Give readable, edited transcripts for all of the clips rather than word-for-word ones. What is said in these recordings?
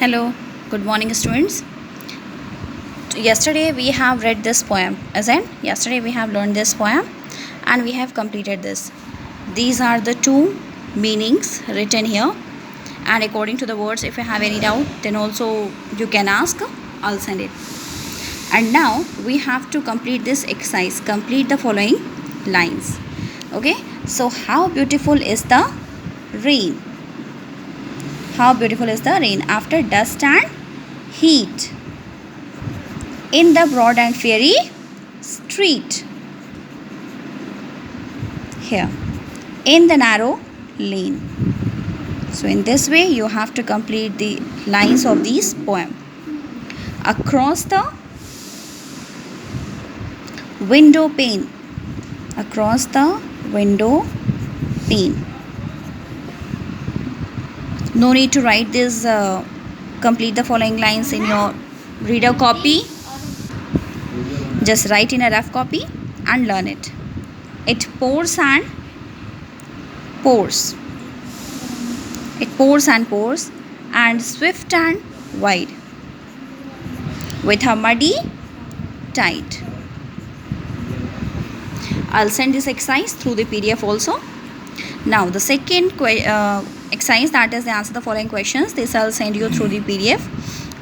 Hello, good morning, students. Yesterday we have read this poem, isn't? Yesterday we have learned this poem and we have completed this. These are the two meanings written here, and according to the words, if you have any doubt, then also you can ask, I'll send it. And now we have to complete this exercise, complete the following lines. Okay, so how beautiful is the rain? How beautiful is the rain after dust and heat in the broad and fairy street. Here in the narrow lane. So in this way you have to complete the lines of this poem. Across the window pane. Across the window pane. No need to write this. Complete the following lines in your reader copy. Just write in a rough copy and learn it. It pours and pours. It pours and pours, and swift and wide, with a muddy tide. I'll send this exercise through the PDF also. Now the second exercise, that is the answer the following questions. This I'll send you through the PDF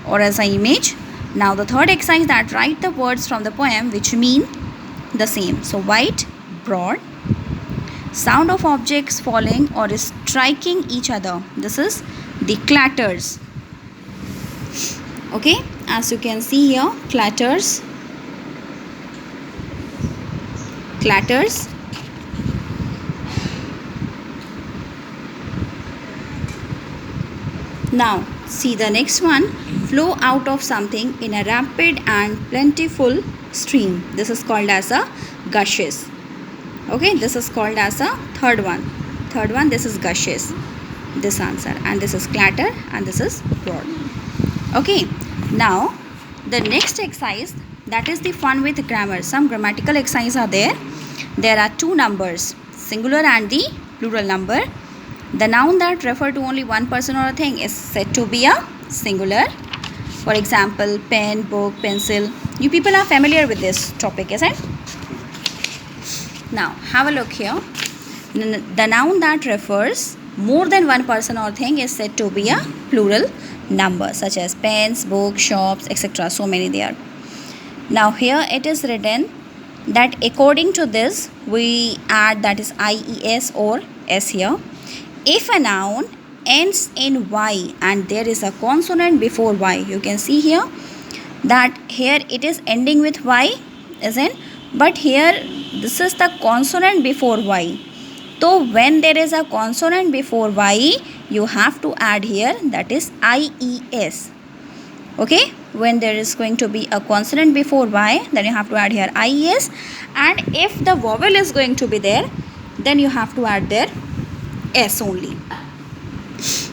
or as an image. Now the third exercise, that write the words from the poem which mean the same. So white, broad, sound of objects falling or striking each other. This is the clatters. Okay, as you can see here, clatters. Clatters. Now see the next one. Flow out of something in a rapid and plentiful stream. This is called as a gushes. Okay, this is called as a third one. Third one, this is gushes. This answer, and this is clatter, and this is broad. Okay, now the next exercise, that is the fun with grammar. Some grammatical exercises are there. There are two numbers, singular and the plural number. The noun that refer to only one person or a thing is said to be a singular. For example, pen, book, pencil. You people are familiar with this topic, isn't it? Now have a look here. The noun that refers more than one person or thing is said to be a plural number, such as pens, books, shops, etc. So many there. Now here it is written that according to this we add, that is IES or S here. If a noun ends in Y and there is a consonant before Y, you can see here that here it is ending with Y, isn't? But here this is the consonant before Y. So when there is a consonant before Y, you have to add here, that is IES. Okay, when there is going to be a consonant before Y, then you have to add here IES, and if the vowel is going to be there, then you have to add there S only.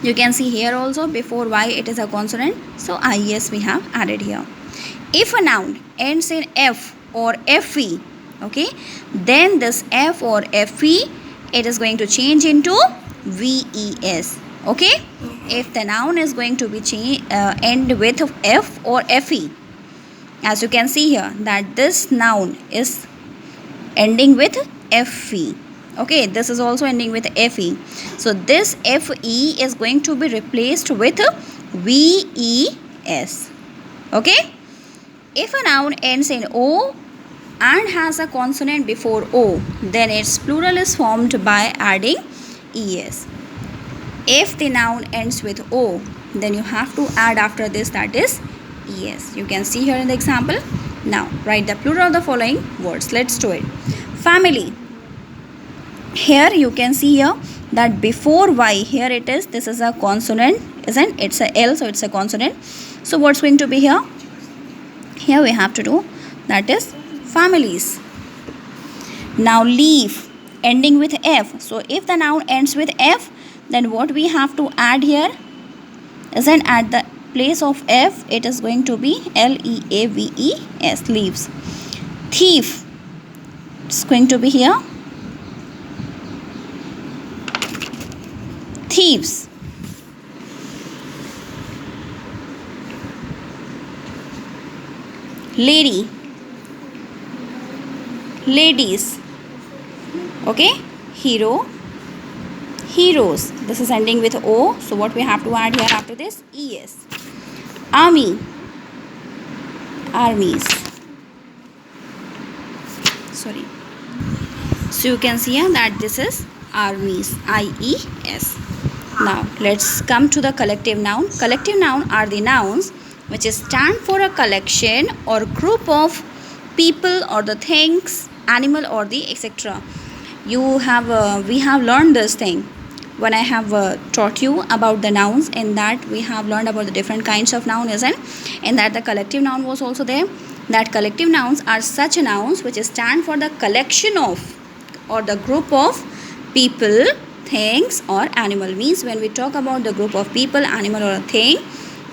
You can see here also before Y it is a consonant, so IES we have added here. If a noun ends in F or FE, okay, then this F or FE, it is going to change into VES. Okay, if the noun is going to be end with F or FE, as you can see here that this noun is ending with FE. Okay, this is also ending with FE. So this FE is going to be replaced with VES. Okay, if a noun ends in O and has a consonant before O, then its plural is formed by adding ES. If the noun ends with O, then you have to add after this, that is ES. You can see here in the example. Now write the plural of the following words. Let's do it. Family. Here you can see here that before Y, here it is, this is a consonant, isn't? It's a L, so it's a consonant. So what's going to be here? Here we have to do, that is families. Now leaf, ending with F. So if the noun ends with F, then what we have to add here is, and at the place of F it is going to be LEAVES, leaves. Thief, it's going to be here thieves. lady, ladies. Okay, hero, heroes. This is ending with O, so what we have to add here after this? ES. Army, armies. Sorry. So you can see here that this is armies, IES. Now let's come to the collective noun. Collective noun are the nouns which stand for a collection or group of people or the things, animal or the etc. We have learned this thing when I have taught you about the nouns. In that we have learned about the different kinds of noun, isn't? In that the collective noun was also there. That collective nouns are such nouns which stand for the collection of or the group of people, things or animal. Means when we talk about the group of people, animal or a thing,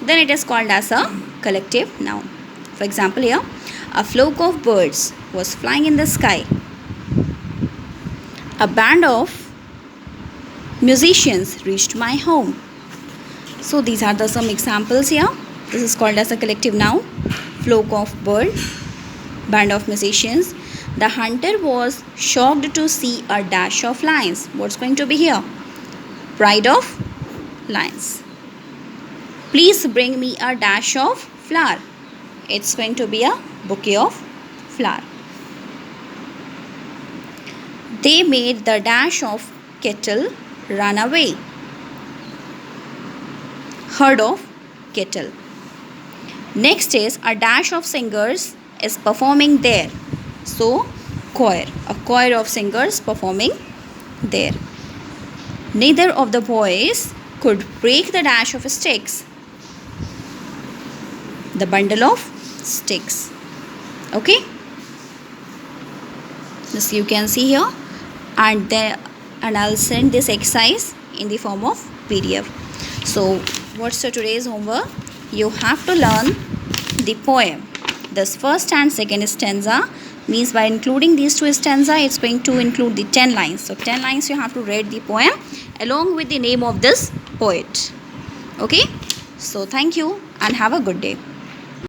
then it is called as a collective noun. For example, here a flock of birds was flying in the sky. A band of musicians reached my home. So these are some examples here. This is called as a collective noun. Flock of bird, band of musicians. The hunter was shocked to see a dash of lions. What's going to be here? Pride of lions. Please bring me a dash of flower. It's going to be a bouquet of flower. They made the dash of cattle run away. Herd of cattle. Next is a dash of singers is performing there. So choir, a choir of singers performing there. Neither of the boys could break the dash of sticks. The bundle of sticks. Okay, this you can see here, and I'll send this exercise in the form of PDF. So what's today's homework? You have to learn the poem. This first and second stanza, means by including these two stanza, it's going to include the 10 lines. So 10 lines you have to read the poem along with the name of this poet. Okay, so thank you and have a good day.